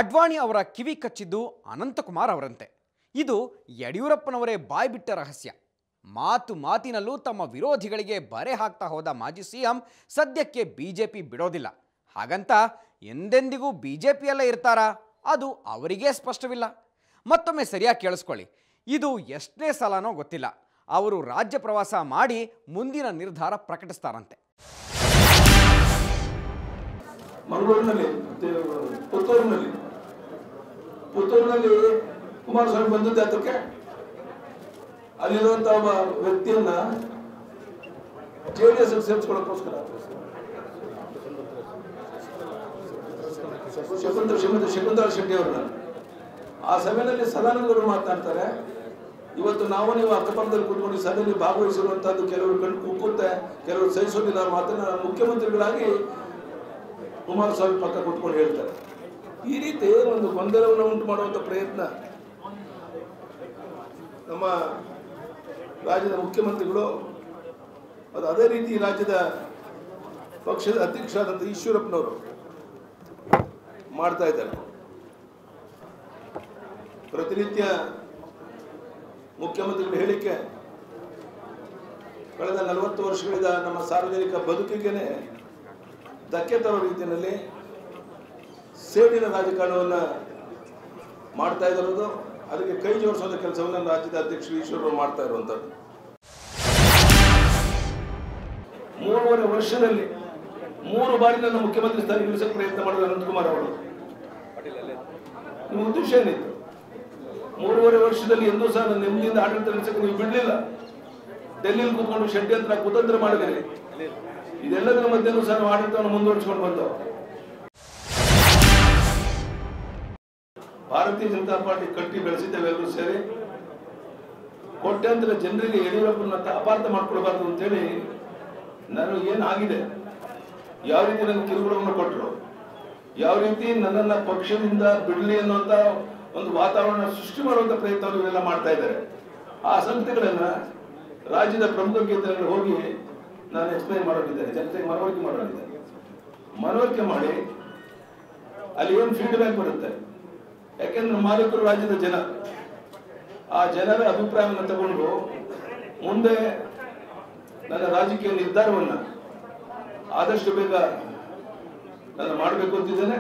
ಅಡ್ವಾಣಿ ಅವರ ಕಿವಿ ಕಚ್ಚಿದ್ದು ಅನಂತಕುಮಾರ್ ಅವರಂತೆ. ಇದು ಯಡಿಯೂರಪ್ಪನವರೇ ಬಾಯ್ಬಿಟ್ಟ ರಹಸ್ಯ. ಮಾತು ಮಾತಿನಲ್ಲೂ ತಮ್ಮ ವಿರೋಧಿಗಳಿಗೆ ಬರೆ ಹಾಕ್ತಾ ಹೋದ ಮಾಜಿ ಸಿಎಂ ಸದ್ಯಕ್ಕೆ ಬಿಜೆಪಿ ಬಿಡೋದಿಲ್ಲ. ಹಾಗಂತ ಎಂದೆಂದಿಗೂ ಬಿಜೆಪಿಯಲ್ಲೇ ಇರ್ತಾರಾ? ಅದು ಅವರಿಗೇ ಸ್ಪಷ್ಟವಿಲ್ಲ. ಮತ್ತೊಮ್ಮೆ ಸರಿಯಾಗಿ ಕೇಳಿಸ್ಕೊಳ್ಳಿ, ಇದು ಎಷ್ಟನೇ ಸಲನೋ ಗೊತ್ತಿಲ್ಲ, ಅವರು ರಾಜ್ಯ ಪ್ರವಾಸ ಮಾಡಿ ಮುಂದಿನ ನಿರ್ಧಾರ ಪ್ರಕಟಿಸ್ತಾರಂತೆ. ಮಂಗಳೂರಿನಲ್ಲಿ, ಪುತ್ತೂರಿನಲ್ಲಿ ಕುಮಾರಸ್ವಾಮಿ ಬಂದದ್ದು ಅದಕ್ಕೆ ಅಲ್ಲಿರುವಂತಹ ಒಬ್ಬ ವ್ಯಕ್ತಿಯನ್ನ ಜೆಡಿಎಸ್ ಸೇರಿಸ್ಕೊಳ್ಳೋಕ್ಕೋಸ್ಕರ ಶಕುಂತಲಾ ಶೆಟ್ಟಿ ಅವ್ರನ್ನ ಆ ಸಭೆಯಲ್ಲಿ ಸದಾನಂದಗೌಡರು ಮಾತನಾಡ್ತಾರೆ. ಇವತ್ತು ನಾವು ನೀವು ಅಕ್ಕಪಕ್ಕದಲ್ಲಿ ಕೂತ್ಕೊಂಡು ಈ ಸಭೆಯಲ್ಲಿ ಭಾಗವಹಿಸಿರುವಂತಹದ್ದು ಕೆಲವರು ಕಣ್ಣು ಕುಕ್ಕುತ್ತೆ, ಕೆಲವರು ಸಹಿಸೋದಿಲ್ಲ ಮಾತನ್ನ ಮುಖ್ಯಮಂತ್ರಿಗಳಾಗಿ ಕುಮಾರಸ್ವಾಮಿ ಪಕ್ಕ ಕೂತ್ಕೊಂಡು ಹೇಳ್ತಾರೆ. ಈ ರೀತಿ ಒಂದು ಗೊಂದಲವನ್ನು ಉಂಟು ಮಾಡುವಂತ ಪ್ರಯತ್ನ ನಮ್ಮ ರಾಜ್ಯದ ಮುಖ್ಯಮಂತ್ರಿಗಳು, ಅದು ಅದೇ ರೀತಿ ರಾಜ್ಯದ ಪಕ್ಷದ ಅಧ್ಯಕ್ಷರಾದಂಥ ಈಶ್ವರಪ್ಪನವರು ಮಾಡ್ತಾ ಇದ್ದಾರೆ. ಪ್ರತಿನಿತ್ಯ ಮುಖ್ಯಮಂತ್ರಿಗಳ ಹೇಳಿಕೆ ಕಳೆದ 40 ವರ್ಷಗಳಿಂದ ನಮ್ಮ ಸಾರ್ವಜನಿಕ ಬದುಕಿಗೆ ಧಕ್ಕೆ ತರೋ ರೀತಿಯಲ್ಲಿ ಸೇಡಿನ ರಾಜಕಾರಣವನ್ನು ಮಾಡ್ತಾ ಇರೋದು, ಅದಕ್ಕೆ ಕೈ ಜೋಡಿಸೋದ ಕೆಲಸವನ್ನು ರಾಜ್ಯದ ಅಧ್ಯಕ್ಷರು ಈಶ್ವರರು ಮಾಡ್ತಾ ಇರುವಂಥದ್ದು. 3.5 ವರ್ಷದಲ್ಲಿ 3 ಬಾರಿ ನನ್ನ ಮುಖ್ಯಮಂತ್ರಿ ಸ್ಥಾನ ಇಳಿಸಕ್ಕೆ ಪ್ರಯತ್ನ ಮಾಡಿದ ಅನಂತಕುಮಾರ್ ಅವರು. ನಿಮ್ಮ ಉದ್ದೇಶ ಏನಿತ್ತು? 3.5 ವರ್ಷದಲ್ಲಿ ಎಂದೂ ಸಹ ನನ್ನ ನೆಮ್ಮದಿಯಿಂದ ಆಡಳಿತ ನಡೆಸಕ್ಕೆ ನೀವು ಬಿಡಲಿಲ್ಲ. ಡೆಲ್ಲಿಯಲ್ಲಿ ಕೂತ್ಕೊಂಡು ಷಡ್ಯಂತ್ರ ಕುತಂತ್ರ ಮಾಡಿದರೆ ಇದೆಲ್ಲದರ ಮಧ್ಯೆನೂ ಸಹ ಆಡಳಿತವನ್ನು ಮುಂದುವರಿಸಿಕೊಂಡು ಬಂದವು. ಭಾರತೀಯ ಜನತಾ ಪಾರ್ಟಿ ಕಟ್ಟಿ ಬೆಳೆಸಿದ್ದೇವೆ ಎಲ್ಲರೂ ಸೇರಿ. ಕೋಟ್ಯಾಂತರ ಜನರಿಗೆ ಯಡಿಯೂರಪ್ಪನ ಅಪಾರ್ಥ ಮಾಡ್ಕೊಳ್ಬಾರ್ದು ಅಂತೇಳಿ ನಾನು ಏನಾಗಿದೆ, ಯಾವ ರೀತಿ ನನ್ನ ಕಿರುಕುಳವನ್ನು ಕೊಟ್ಟರು, ಯಾವ ರೀತಿ ನನ್ನನ್ನು ಪಕ್ಷದಿಂದ ಬಿಡಲಿ ಅನ್ನುವಂಥ ಒಂದು ವಾತಾವರಣ ಸೃಷ್ಟಿ ಮಾಡುವಂಥ ಪ್ರಯತ್ನ ಇವರೆಲ್ಲ ಮಾಡ್ತಾ ಇದ್ದಾರೆ. ಆ ಸಂಗತಿಗಳನ್ನ ರಾಜ್ಯದ ಪ್ರಮುಖ ಕೇಂದ್ರಗಳಿಗೆ ಹೋಗಿ ನಾನು ಎಕ್ಸ್ಪ್ಲೈನ್ ಮಾಡೋದಿದ್ದೇನೆ, ಜನತೆಗೆ ಮನವರಿಕೆ ಮಾಡಿ ಅಲ್ಲಿ ಏನು ಫೀಡ್ಬ್ಯಾಕ್ ಬರುತ್ತೆ. ಯಾಕೆಂದ್ರೆ ಮಾಲೀಕರು ರಾಜ್ಯದ ಜನ, ಆ ಜನರ ಅಭಿಪ್ರಾಯವನ್ನು ತಗೊಂಡು ಮುಂದೆ ನನ್ನ ರಾಜಕೀಯ ನಿರ್ಧಾರವನ್ನು ಆದಷ್ಟು ಬೇಗ ನಾನು ಮಾಡಬೇಕು ಅಂತಿದ್ದೇನೆ.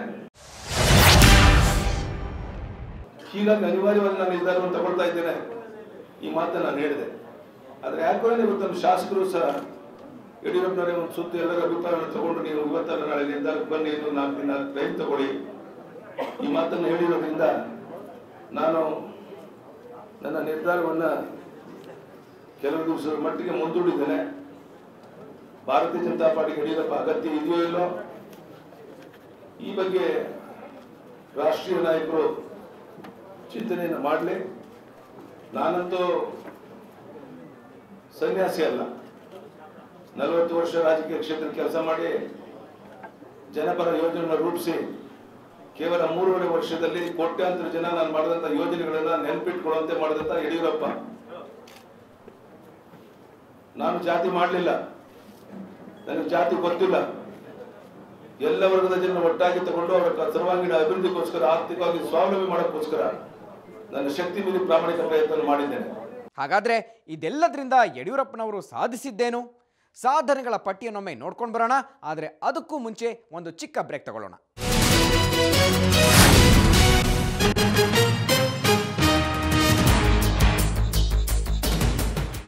ಹೀಗಾಗಿ ಅನಿವಾರ್ಯವಾಗಿ ನಾನು ನಿರ್ಧಾರವನ್ನು ತಗೊಳ್ತಾ ಇದ್ದೇನೆ. ಈ ಮಾತನ್ನು ನಾನು ಹೇಳಿದೆ. ಆದರೆ ಯಾಕೋ ಇವತ್ತು ಶಾಸಕರು ಸಹ ಯಡಿಯೂರಪ್ಪನವರೇ ಒಂದು ಸುತ್ತು ಎಲ್ಲರ ಅಭಿಪ್ರಾಯವನ್ನು ತಗೊಂಡು ನೀವು ಇವತ್ತಲ್ಲ ನಾಳೆ ನಿರ್ಧಾರಕ್ಕೆ ಬನ್ನಿ, 4 ದಿನ ಟೈಮ್ ತಗೊಳ್ಳಿ, ಈ ಮಾತನ್ನು ಹೇಳಿರೋದ್ರಿಂದ ನಾನು ನನ್ನ ನಿರ್ಧಾರವನ್ನು ಕೆಲವು ದಿವಸದ ಮಟ್ಟಿಗೆ ಮುಂದೂಡಿದ್ದೇನೆ. ಭಾರತೀಯ ಜನತಾ ಪಾರ್ಟಿಗೆ ಯಡಿಯೂರಪ್ಪ ಅಗತ್ಯ ಇದೆಯೋ ಇಲ್ಲೋ ಈ ಬಗ್ಗೆ ರಾಷ್ಟ್ರೀಯ ನಾಯಕರು ಚಿಂತನೆಯನ್ನು ಮಾಡಲಿ. ನಾನಂತೂ ಸನ್ಯಾಸಿ ಅಲ್ಲ. 40 ವರ್ಷ ರಾಜಕೀಯ ಕ್ಷೇತ್ರದಲ್ಲಿ ಕೆಲಸ ಮಾಡಿ ಜನಪರ ಯೋಜನೆಯನ್ನು ರೂಪಿಸಿ ಕೇವಲ 3.5 ವರ್ಷದಲ್ಲಿ ಕೋಟ್ಯಾಂತರ ಜನ ನಾನು ಮಾಡಿದಂಥ ಯೋಜನೆಗಳನ್ನ ನೆನಪಿಟ್ಕೊಳ್ಳುವಂತೆ ಮಾಡಿದಂಥ ಯಡಿಯೂರಪ್ಪ. ನಾನು ಜಾತಿ ಮಾಡಲಿಲ್ಲ, ನನಗೆ ಜಾತಿ ಗೊತ್ತಿಲ್ಲ. ಎಲ್ಲ ವರ್ಗದ ಜನ ಒಟ್ಟಾಗಿ ತಗೊಂಡು ಅವರ ಸರ್ವಾಂಗೀಣ ಅಭಿವೃದ್ಧಿಗೋಸ್ಕರ, ಆರ್ಥಿಕವಾಗಿ ಸ್ವಾವಲಂಬಿ ಮಾಡೋಕ್ಕೋಸ್ಕರ ನನ್ನ ಶಕ್ತಿ ಮೀರಿ ಪ್ರಾಮಾಣಿಕ ಪ್ರಯತ್ನ ಮಾಡಿದ್ದೇನೆ. ಹಾಗಾದ್ರೆ ಇದೆಲ್ಲದರಿಂದ ಯಡಿಯೂರಪ್ಪನವರು ಸಾಧಿಸಿದ್ದೇನು? ಸಾಧನೆಗಳ ಪಟ್ಟಿಯನ್ನೊಮ್ಮೆ ನೋಡ್ಕೊಂಡು ಬರೋಣ. ಆದರೆ ಅದಕ್ಕೂ ಮುಂಚೆ ಒಂದು ಚಿಕ್ಕ ಬ್ರೇಕ್ ತಗೊಳ್ಳೋಣ.